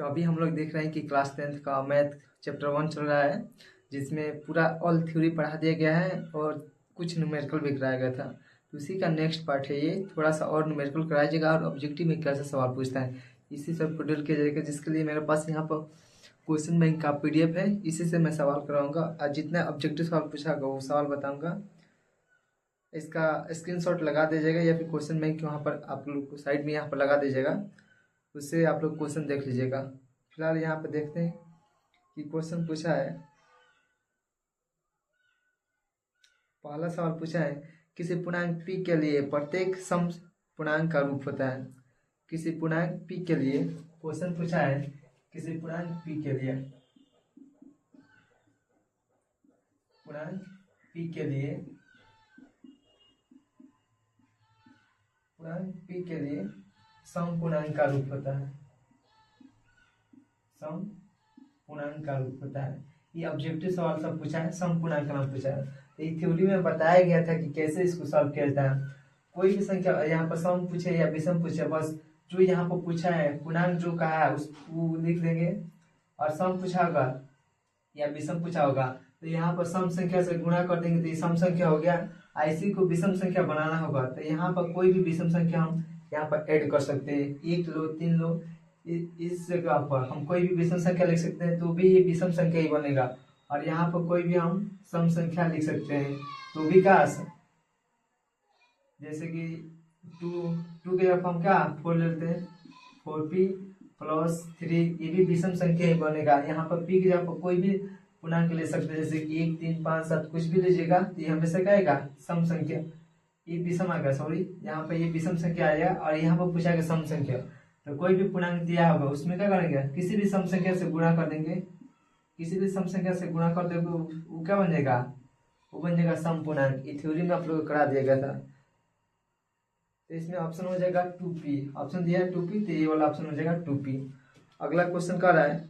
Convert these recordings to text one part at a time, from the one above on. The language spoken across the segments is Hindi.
तो अभी हम लोग देख रहे हैं कि क्लास 10th का मैथ चैप्टर 1 चल रहा है, जिसमें पूरा ऑल थ्योरी पढ़ा दिया गया है और कुछ न्यूमेरिकल भी कराया गया था। तो उसी का नेक्स्ट पार्ट है ये। थोड़ा सा और न्यूमेरिकल कराया जाएगा और ऑब्जेक्टिव में कैसे सवाल पूछता है इसी सब को डील किया जाएगा, जिसके लिए मेरे पास यहाँ पर क्वेश्चन बैंक का PDF है। इसी से मैं सवाल कराऊंगा और जितना ऑब्जेक्टिव सवाल पूछा होगा वो सवाल बताऊंगा। इसका स्क्रीनशॉट लगा दीजिएगा या फिर क्वेश्चन बैंक वहाँ पर आप लोग को साइड में यहाँ पर लगा दीजिएगा, उससे आप लोग क्वेश्चन देख लीजिएगा। फिलहाल यहाँ पे देखते हैं कि क्वेश्चन पूछा है। पहला सवाल पूछा है, किसी पूर्णांक p के लिए प्रत्येक सम पूर्णांक का रूप होता है। किसी पूर्णांक p के लिए क्वेश्चन पूछा है, किसी पूर्णांक p के लिए पूर्णांक p के लिए पूर्णांक p के लिए सम पूर्णांक का रूप होता है। सम पूर्णांक का रूप होता है। ये ऑब्जेक्टिव सवाल सब पूछा है, सम पूर्णांक का नाम पूछा है। तो ये थ्योरी में बताया गया था कि कैसे इसको सॉल्व किया जाता है। कोई भी संख्या यहाँ पर सम पूछे या विषम पूछे, बस जो यहाँ पर पूछा है पूर्णांक जो कहा है उसको लिख देंगे, और सम पूछा होगा या विषम पूछा होगा तो यहाँ पर सम संख्या से गुणा कर देंगे तो ये सम संख्या हो गया। इसी को विषम संख्या बनाना होगा तो यहाँ पर कोई भी विषम संख्या हम यहाँ पर ऐड कर सकते हैं। 1 लो 3 लो, इस जगह पर हम कोई भी विषम संख्या लिख सकते हैं तो भी ये विषम संख्या ही बनेगा। और यहाँ पर कोई भी हम सम संख्या लिख सकते हैं तो भी क्या, जैसे कि 2 के जगह हम क्या 4 लेते हैं, 4p + 3, ये भी विषम संख्या ही बनेगा। यहाँ पर p की जगह पर कोई भी पूर्णांक ले सकते हैं, जैसे 1 3 5 7 कुछ भी लीजिएगा तो ये हमेशा क्या आएगा, सम संख्या। ये विषम आएगा, सॉरी यहाँ पर ये विषम संख्या आएगा और यहाँ पर पूछा गया सम संख्या। तो कोई भी पूर्णांक दिया होगा उसमें क्या करेंगे, किसी भी सम संख्या से गुणा कर देंगे। किसी भी सम संख्या से गुणा कर देंगे वो क्या बन जाएगा, वो बन जाएगा सम पूर्णांक। ये थ्योरी में आप लोग को करा दिया गया था। तो इसमें ऑप्शन हो जाएगा 2p, ऑप्शन दिया है 2p तो ये वाला ऑप्शन हो जाएगा 2p। अगला क्वेश्चन कर रहा है,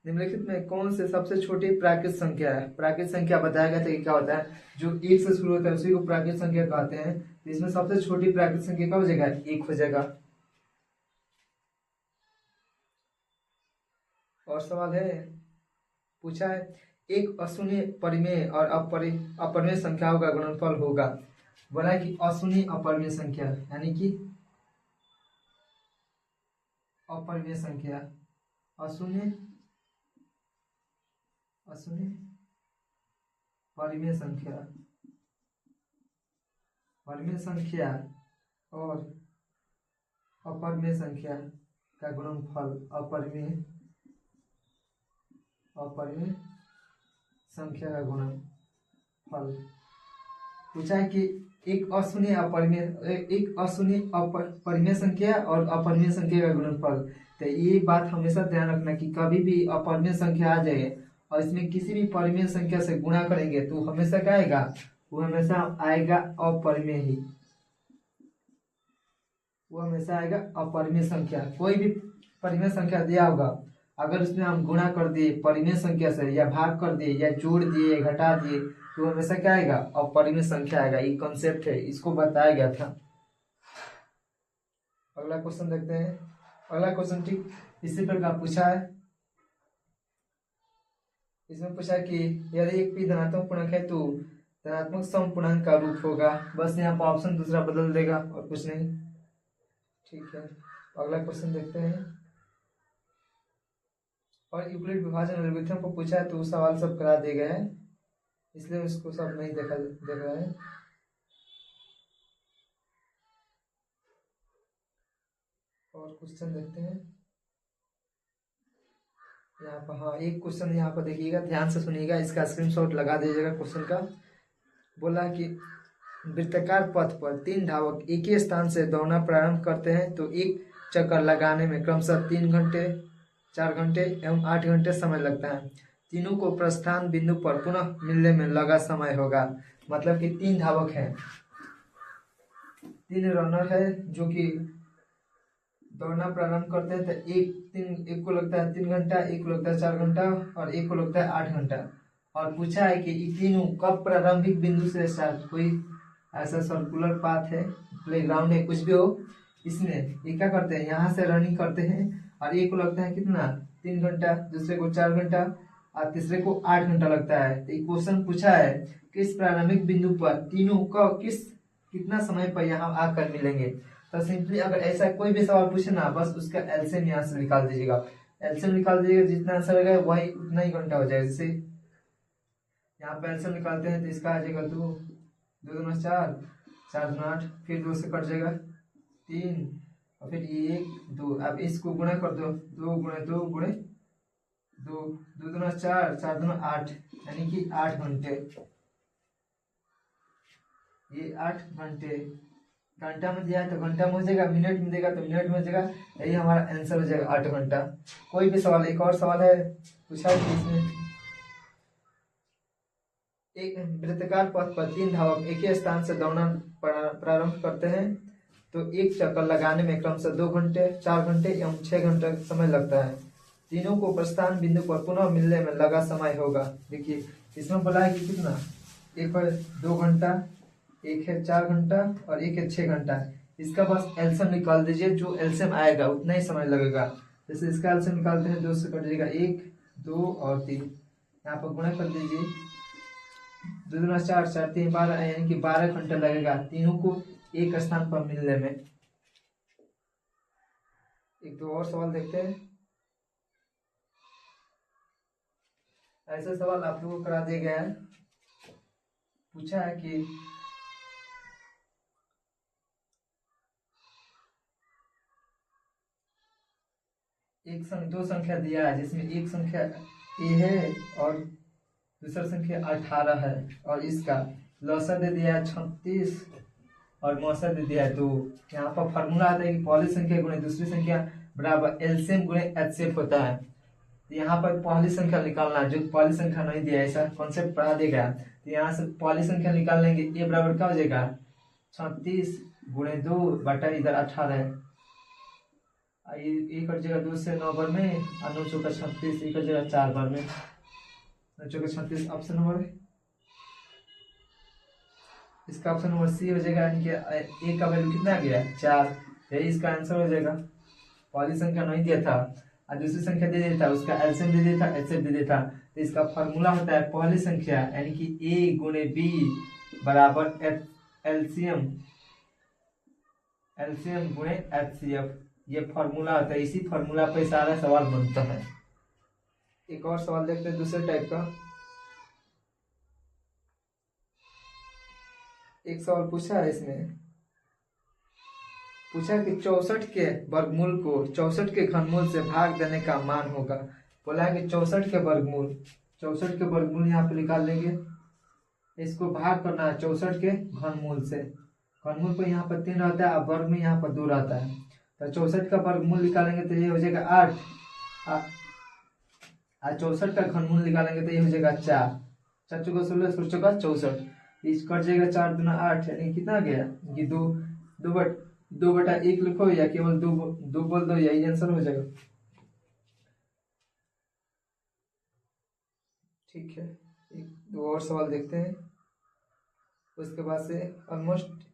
निम्नलिखित में कौन से सबसे छोटी प्राकृत संख्या है। प्राकृत संख्या बताया गया था कि क्या होता है, जो 1 से शुरू होता है उसी को प्राकृत संख्या कहते हैं। तो इसमें सबसे छोटी प्राकृत संख्या क्या हो जाएगा, 1 हो जाएगा। और सवाल है, पूछा है एक अशून्य परिमेय और अपरिमेय संख्याओं का गुणनफल होगा। बोला है कि अशून्य अपरिमेय संख्या यानी कि अपरिमेय संख्या, अशून्य परिमेय संख्या, परिमेय संख्या और अपरिमेय संख्या का गुणनफल, अपरिमेय संख्या का गुणनफल। पूछा है कि एक अशून्य परिमेय संख्या और अपरिमेय संख्या का गुणनफल। तो ये बात हमेशा ध्यान रखना कि कभी भी अपरिमेय संख्या आ जाए और इसमें किसी भी परिमेय संख्या से गुणा करेंगे तो हमेशा क्या आएगा, वो हमेशा आएगा अपरिमेय ही, वो हमेशा आएगा अपरिमेय संख्या। कोई भी परिमेय संख्या दिया होगा, अगर उसमें हम गुणा कर दिए परिमेय संख्या से या भाग कर दिए या जोड़ दिए घटा दिए तो हमेशा क्या आएगा, अपरिमेय संख्या आएगा। ये कॉन्सेप्ट है, इसको बताया गया था। अगला क्वेश्चन देखते हैं। अगला क्वेश्चन ठीक इसी प्रकार पूछा है। इसमें पूछा है कि यदि एक p धनात्मक पूर्णांक है तो धनात्मक सम पूर्णांक का रूप होगा। बस यहाँ पर ऑप्शन दूसरा बदल देगा और कुछ नहीं। ठीक है, अगला क्वेश्चन देखते हैं। और यूक्लिड विभाजन एल्गोरिथम को पूछा है तो सवाल सब करा दिए गए हैं, इसलिए उसको सब नहीं देख रहा है। और क्वेश्चन देखते हैं यहाँ पर। हाँ, एक क्वेश्चन यहाँ पर देखिएगा, ध्यान से सुनिएगा, इसका स्क्रीनशॉट लगा दीजिएगा क्वेश्चन का। बोला कि वृत्ताकार पथ पर 3 धावक एक ही स्थान से दौड़ना प्रारंभ करते हैं तो एक चक्कर लगाने में क्रमशः 3 घंटे 4 घंटे एवं 8 घंटे समय लगता है। तीनों को प्रस्थान बिंदु पर पुनः मिलने में लगा समय होगा। मतलब कि 3 धावक हैं, 3 रनर है जो कि दौड़ना प्रारंभ करते हैं। तो एक को लगता है 3 घंटा, एक को लगता है 4 घंटा और एक को लगता है 8 घंटा। और पूछा है कि ये तीनों कब प्रारंभिक बिंदु से स्टार्ट, कोई ऐसा सर्कुलर पाथ है, प्लेग्राउंड है, कुछ भी हो, इसमें ये क्या करते हैं, यहाँ से रनिंग करते हैं और एक को लगता है कितना 3 घंटा, दूसरे को 4 घंटा और तीसरे को 8 घंटा लगता है। तो क्वेश्चन पूछा है किस प्रारंभिक बिंदु पर तीनों का कितना समय पर यहाँ आकर मिलेंगे। तो सिंपली अगर ऐसा कोई भी सवाल पूछे ना, बस उसका एलसीएम यहाँ से निकाल दीजिएगा। एलसीएम निकाल दीजिएगा, जितना आंसर रहेगा वही उतना ही घंटा हो जाएगा। जैसे यहाँ पे एलसीएम निकालते हैं तो इसका आ जाएगा 2 2 दूना 4 4 दूना 8, फिर 2 से कट जाएगा 3 और फिर ये 1 2। अब इसको गुणा कर दो, 2 गुणे 2 गुणे 2 2 दूना 4 4 दूना 8, यानी कि 8 घंटे। ये 8 घंटे घंटा में दिया है तो घंटा में हो जाएगा, मिनट में देगा तो मिनट में हो जाएगा। यही हमारा आंसर हो जाएगा 8 घंटा। कोई भी सवाल, एक और सवाल है पूछा है इसमें, एक वृत्ताकार पथ पर 3 धावक एक ही स्थान से दौड़ना प्रारंभ करते हैं तो एक चक्कर लगाने में क्रमशः 2 घंटे 4 घंटे एवं 6 घंटे समय लगता है। तीनों को प्रस्थान बिंदु पर पुनः मिलने में लगा समय होगा। देखिए इसमें बोला है कि कितना, एक है 2 घंटा, एक है 4 घंटा और एक है 6 घंटा। इसका बस एलसीएम निकाल दीजिए, जो एलसीएम आएगा उतना ही समय लगेगा। जैसे इसका एलसीएम निकालते हैं, 2 से कट जाएगा 1 2 और 3, यहाँ पर गुणा कर दीजिए, 2 दूना 4 4 3 12, यानी कि 12 घंटा लगेगा तीनों को एक स्थान पर मिलने में। एक दो और सवाल देखते हैं। ऐसा सवाल आप लोगों को करा दिया गया है। पूछा है कि दो संख्या दिया है, जिसमें एक संख्या ए है और दूसरा संख्या 18 है, और इसका लौसा दे दिया है 36 और मौसा दे दिया है 2। यहाँ पर फॉर्मूला आता है कि पहली संख्या गुणे दूसरी संख्या बराबर एलसीएम गुणे एचसीएफ होता है। तो यहाँ पर पहली संख्या निकालना है, जो पहली संख्या नहीं दिया, ऐसा कॉन्सेप्ट पढ़ा देगा। तो यहाँ से पहली संख्या निकाल लेंगे, ए बराबर क्या हो जाएगा 36 गुणे 2 बटा इधर 18 है। एक कट जाएगा 2 से 9 बार में, और 9 चौका 36, एक कट जाएगा 4 बार में, 9 चौका 36 ऑप्शन नंबर। इसका ऑप्शन नंबर सी हो जाएगा, यानी कि ए का वैल्यू कितना आ गया 4, यही इसका आंसर हो जाएगा। पहली संख्या नहीं दिया था और दूसरी संख्या दे देता, उसका एलसीएम दे देता, एचसीएफ दे देता। तो इसका फॉर्मूला होता है पहली संख्या यानी कि ए गुणे बी बराबर एलसीएम गुणे एचसीएफ, ये फॉर्मूला होता है। इसी फॉर्मूला पे सारा सवाल बनता है। एक और सवाल देखते हैं दूसरे टाइप का। एक सवाल पूछा है, इसमें पूछा कि 64 के वर्गमूल को 64 के घनमूल से भाग देने का मान होगा। बोला है कि 64 के वर्गमूल यहाँ पे निकाल लेंगे, इसको भाग करना है 64 के घनमूल से। घनमूल पर यहाँ पर 3 रहता है और वर्ग में यहाँ पर 2 रहता है। तो 64 का वर्गमूल निकालेंगे तो ये हो जाएगा 8, और 64 का घनमूल निकालेंगे तो ये हो जाएगा 4 4 चौका 16 16 चौका 64, इस कट जाएगा 4 दूना 8, यानी कितना आ गया कि 2 बटा 1 लिखो या केवल 2 बोल दो, यही आंसर हो जाएगा। ठीक है, एक दो और सवाल देखते हैं, उसके बाद से ऑलमोस्ट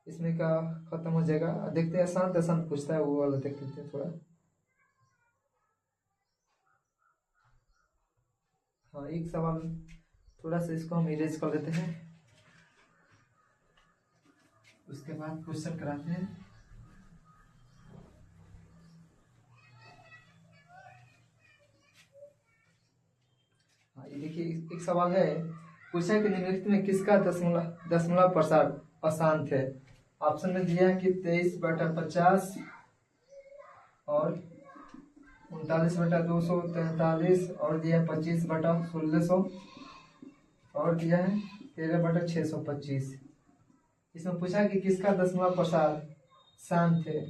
इसमें का खत्म हो जाएगा। देखते हैं आसान पूछता है, वो वाला देख लेते हैं थोड़ा। हाँ, एक सवाल थोड़ा सा इसको हम इरेज कर देते हैं, उसके बाद क्वेश्चन कराते हैं। हाँ, ये देखिए एक सवाल है, पूछा है कि निम्नलिखित में किसका दशमलव प्रसार अशांत है। ऑप्शन में दिया है कि 23/50 और 39/243 और दिया है 25/1600 और दिया है 13/625। इसमें पूछा कि किसका दशमलव प्रसार शांत है,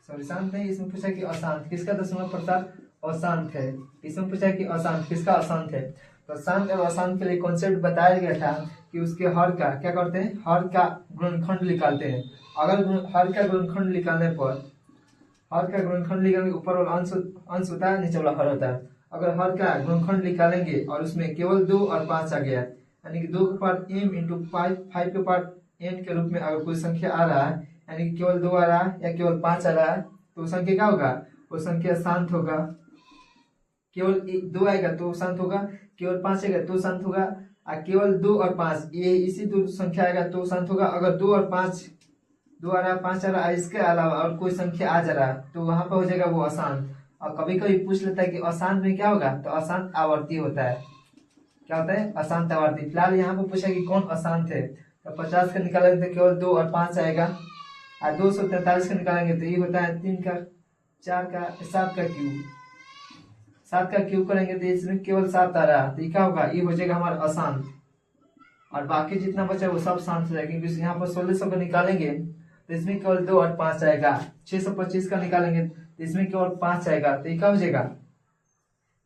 सॉरी शांत नहीं, इसमें पूछा कि अशांत, किसका दशमलव प्रसार अशांत है। इसमें पूछा कि अशांत, किसका अशांत है। तो शांत और अशांत के लिए कॉन्सेप्ट बताया गया था कि उसके हर का क्या करते हैं, हर का गुणनखंड निकालते हैं। अगर हर का गुणनखंड निकालने पर, हर का गुणनखंड निकालने ऊपर वाला अंश होता है, नीचे वाला हर होता है। अगर हर का गुणनखंड निकालेंगे और उसमें केवल 2 और 5 आ गया, यानी कि 2 के पावर m इंटू 5 के पावर n के रूप में अगर कोई संख्या आ रहा है, यानी कि केवल 2 आ रहा है या केवल 5 आ रहा है तो संख्या क्या होगा, वो संख्या शांत होगा। केवल 2 आएगा तो शांत होगा, केवल 5 आएगा तो शांत होगा, और केवल 2 और 5 ये इसी दो संख्या आएगा तो शांत होगा। अगर 2 और 5, 2 आ रहा है 5 आ रहा है इसके अलावा और कोई संख्या आ जा रहा है तो वहां पर हो जाएगा वो अशांत। और कभी कभी पूछ लेता है कि अशांत में क्या होगा, तो अशांत आवर्ती होता है। क्या होता है, अशांत आवर्ती। फिलहाल यहाँ पे पूछा कि कौन अशांत है, तो 50 का निकालेंगे तो केवल 2 और 5 आएगा, और 243 का निकालेंगे तो ये होता है 3 का 4 का 7 का क्यूब। 7 का क्यूब करेंगे तो इसमें केवल 7 आ रहा है तो ये क्या होगा, ये हो जाएगा हमारा अशांत। और बाकी जितना बचा वो सब शांत हो जाएगा, क्योंकि यहाँ पर 1600 का निकालेंगे तो इसमें केवल 2 और 5 आएगा। 625 का निकालेंगे तो इसमें केवल 5 आएगा तो ये क्या हो जाएगा,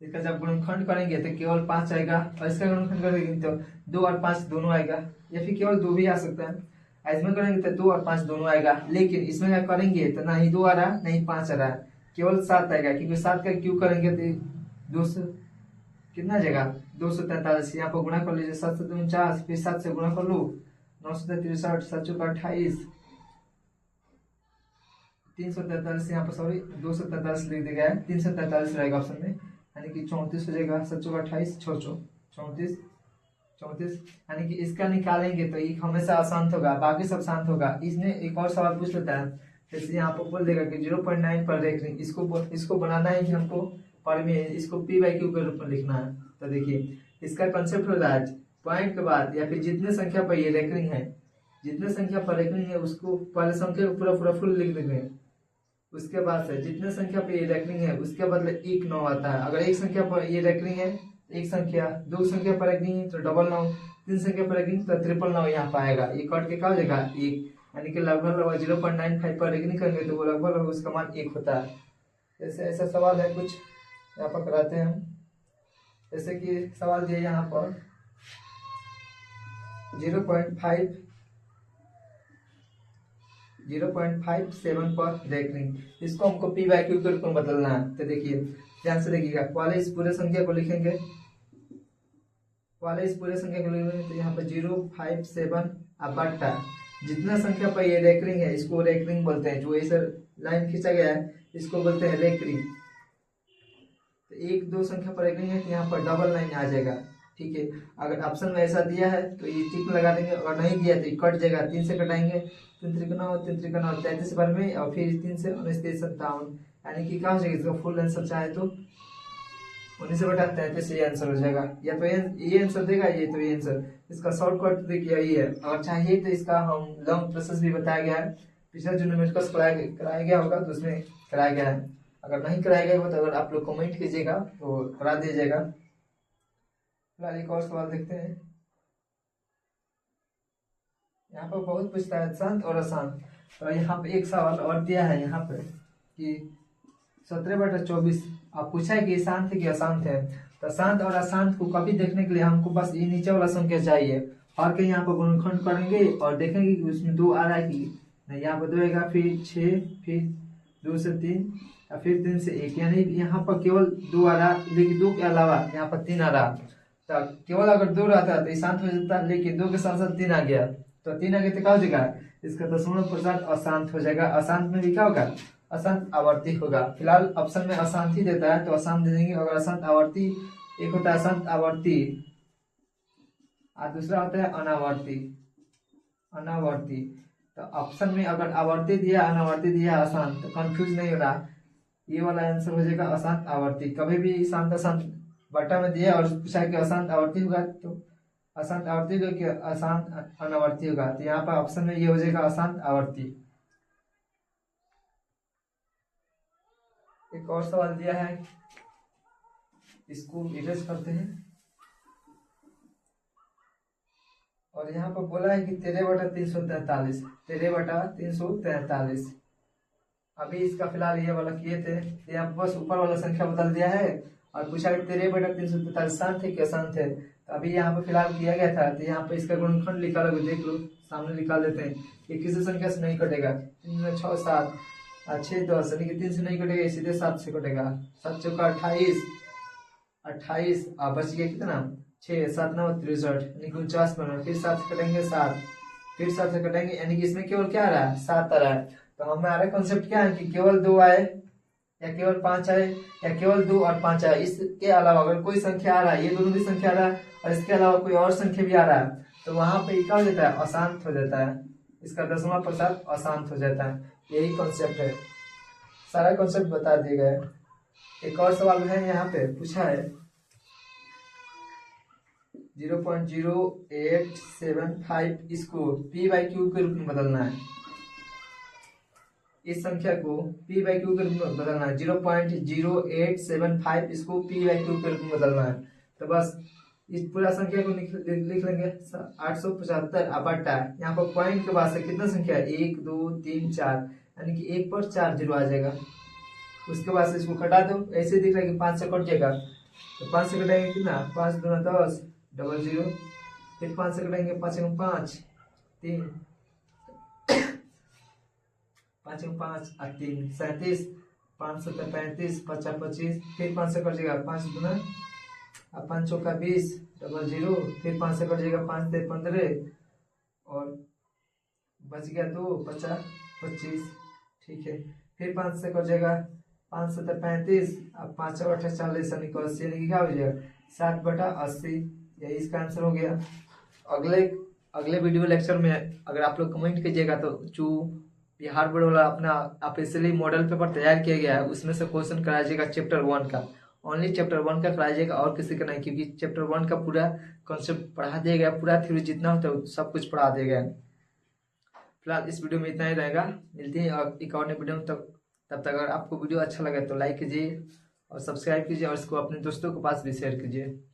इसका जब गुणनखंड करेंगे तो केवल 5 आएगा, और इसका गुणनखंड करेंगे तो 2 और 5 दोनों आएगा, या फिर केवल 2 भी आ सकता है। इसमें करेंगे तो 2 और 5 दोनों आएगा, लेकिन इसमें क्या करेंगे तो ना ही 2 आ रहा है ना ही 5 आ रहा है, केवल 7 आएगा, क्योंकि 7 का क्यूब करेंगे तो 200 कितना जगह 243। यहाँ पर गुणा कर लीजिए, 7 से 49, फिर 7 से गुणा कर लो, 9 से 63, 7 चौका 28, 343 यहाँ पर सॉरी 243 लिख दिया है, 343 रहेगा ऑप्शन में, यानी कि 34 हो जाएगा। 7 चौका 28, 34 34, यानी कि इसका निकालेंगे तो ये हमेशा अशांत होगा, बाकी सब शांत होगा। इसने एक और सवाल पूछ लेता है, जैसे यहाँ पर बोल देगा कि 0.9 पर रेखनी, इसको बनाना है कि हमको पर में इसको पी बाई क्यू के रूप में लिखना है। तो देखिए इसका कंसेप्ट होता है पॉइंट के बाद या फिर जितने संख्या पर ये रेकरिंग है, जितने संख्या पर रेकरिंग है उसको पहले संख्या को पूरा फुल लिख देंगे। उसके बाद से जितने संख्या पर ये रेकरिंग है उसके बदले 1 9 आता है। अगर एक संख्या पर ये रेकरिंग है, एक संख्या, 2 संख्या पर रेकरिंग है तो 999, 3 संख्या पर रेकरिंग तो 999 यहाँ पर आएगा। ये कट के क्या हो जाएगा 1, यानी कि लगभग 0.95 पर रेकरिंग करेंगे तो वो लगभग उसका मान 1 होता है। जैसे ऐसा सवाल है कुछ यहाँ पर कराते हैं हम, जैसे कि सवाल दिया यहाँ पर 0.57 पर रेकरिंग, इसको हमको पी बाई क्यू के रूप में बदलना है। तो देखिए ध्यान से देखिएगा, पहले इस पूरे संख्या को लिखेंगे, तो यहाँ पर 057 बट्टा जितना संख्या पर ये रेकरिंग है इसको रेकरिंग बोलते हैं। जो ऐसा लाइन खींचा गया है इसको बोलते हैं रेकरिंग। तो 1 2 संख्या पर रेकरिंग है तो यहाँ पर डबल लाइन आ जाएगा, ठीक है। अगर ऑप्शन में ऐसा दिया है तो ये टिक लगा देंगे, और नहीं दिया तो ये कट जाएगा। 3 से कटाएंगे 3 3 9 3 3 9 33 बार में, और फिर 3 से 29 57, यानी कि क्या हो जाएगा, इसका फुल आंसर चाहे तो 19/33 ये आंसर हो जाएगा। या तो ये आंसर देगा, ये तो ये आंसर, इसका शॉर्टकट देखिए यही है। और चाहिए तो इसका हम लॉन्ग प्रोसेस भी बताया गया है, पिछला जो न्यूमेरिकल्स कराया गया होगा तो उसमें कराया गया है। अगर नहीं कराया गया हो तो अगर आप लोग कमेंट कीजिएगा तो करा दिया जाएगा। फिलहाल एक और सवाल देखते हैं। यहाँ पर बहुत पूछता है शांत और अशांत, तो यहाँ पे एक सवाल और दिया है यहाँ पे कि 17/24 आप पूछा है कि शांत है कि अशांत है। तो शांत और अशांत को कभी देखने के लिए हमको बस ये नीचे वाला संख्या चाहिए, और के यहाँ पर गुणनखंड करेंगे और देखेंगे कि उसमें 2 आ रहा है कि नहीं। यहाँ पर 2 आएगा, फिर 6, फिर 2 से 3, और फिर 3 से 1, यानी यहाँ पर केवल 2 आ रहा, लेकिन 2 के अलावा यहाँ पर 3 आ रहा। तो केवल अगर 2 रहता तो ये शांत हो जाता, लेकिन 2 के साथ साथ 3 आ गया, तो 3 आ गया तो क्या हो जाएगा, इसका दशमलव प्रसाद अशांत हो जाएगा। अशांत में भी क्या होगा, अशांत आवर्ती होगा। फिलहाल ऑप्शन में अशांत ही देता है तो अशांत दे देंगे। अगर अशांत आवर्ती, एक होता है अशांत आवर्ती और दूसरा होता है अनावर्ती। तो ऑप्शन में अगर आवर्ती दिया, अनावर्ती दिया, अशांत, तो कंफ्यूज नहीं हो रहा, ये वाला आंसर हो जाएगा अशांत आवर्ती। कभी भी शांत अशांत बट्टा में दिया और पूछा कि अशांत आवर्ती होगा तो अशांत आवर्ती होगा कि अशांत अनावर्ती होगा, तो यहाँ पर ऑप्शन में ये हो जाएगा अशांत आवर्ती। एक और सवाल दिया है, इसको इरेज करते हैं। और यहाँ पर बोला है कि 13/343, 13/343। अभी इसका फिलहाल ये वाला किए थे, यहाँ बस ऊपर वाला संख्या बदल दिया है और पूछा कि 13/343 शांत है कि अशांत है। तो अभी यहाँ पर फिलहाल किया गया था, तो यहाँ पर इसका गुणनखंड निकाला, देख लो सामने निकाल देते हैं। ये किसी संख्या से नहीं कटेगा, 3 6 7 6 10, यानी कि 3 से नहीं कटेगा, सीधे 7 से कटेगा। 7 चौका 28, 28 बच गया कितना 6, 7 9 63, यानी कि 49 बना, फिर 7 से कटेंगे 7, फिर 7 से कटेंगे, यानी कि इसमें केवल क्या आ रहा है, 7 आ रहा है। तो हमारा कॉन्सेप्ट क्या है कि केवल 2 आए या केवल 5 आए या केवल 2 और 5 आए। इसके अलावा अगर कोई संख्या आ रहा है, ये दोनों भी संख्या आ रहा है और इसके अलावा कोई और संख्या भी आ रहा है, तो वहां पे क्या हो जाता है, अशांत हो जाता है। इसका दशमलव प्रसाद अशांत हो जाता है। यही कॉन्सेप्ट है, सारा कॉन्सेप्ट बता दिया गया है। एक और सवाल है यहाँ पे पूछा है 0.0875 इसको p बाई क्यू के रूप में बदलना है। इस संख्या को p बाई क्यू के रूप में बदलना है। 0.0875 इसको p बाई क्यू के रूप में बदलना है। तो बस इस पूरा संख्या को लिख लेंगे 875 बटा, यहाँ पर पॉइंट के बाद से कितना संख्या है, 1 2 3 4, यानी कि 1 पर 4 जीरो आ जाएगा। उसके बाद से इसको कटा दो, ऐसे दिख रहा है कि 5 से कट जाएगा। तो 5 से कटाएंगे कितना, 5 दूना 10, डबल जीरो। फिर 5 से कटाएंगे, 5 में 5 3, 5 में 5 और 3 37, 5 7 35, 5 25। फिर 5 से कट जाएगा, 5 दूना और 5 चौका 20, डबल जीरो। फिर 5 से कट जाएगा, 5 से 15 और बच गया 2, 50 25, ठीक है। फिर 5 से कट जाएगा, 5 7 35 और 5 8 40, यानी कि 80, यानी कि क्या हो जाएगा 7 बटा 80। यही इसका आंसर हो गया। अगले वीडियो लेक्चर में अगर आप लोग कमेंट कीजिएगा तो जो बिहार बोर्ड वाला अपना ऑफिशियली मॉडल पेपर तैयार किया गया है उसमें से क्वेश्चन कराइएगा चैप्टर 1 का, ओनली चैप्टर 1 का कराइएगा और किसी का नहीं, क्योंकि चैप्टर 1 का पूरा कॉन्सेप्ट पढ़ा दिया गया, पूरा थ्योरी जितना होता है सब कुछ पढ़ा दिया गया। फिलहाल इस वीडियो में इतना ही रहेगा, मिलते हैं और एक और नई वीडियो में। तब तक अगर आपको वीडियो अच्छा लगे तो लाइक कीजिए और सब्सक्राइब कीजिए और इसको अपने दोस्तों के पास भी शेयर कीजिए।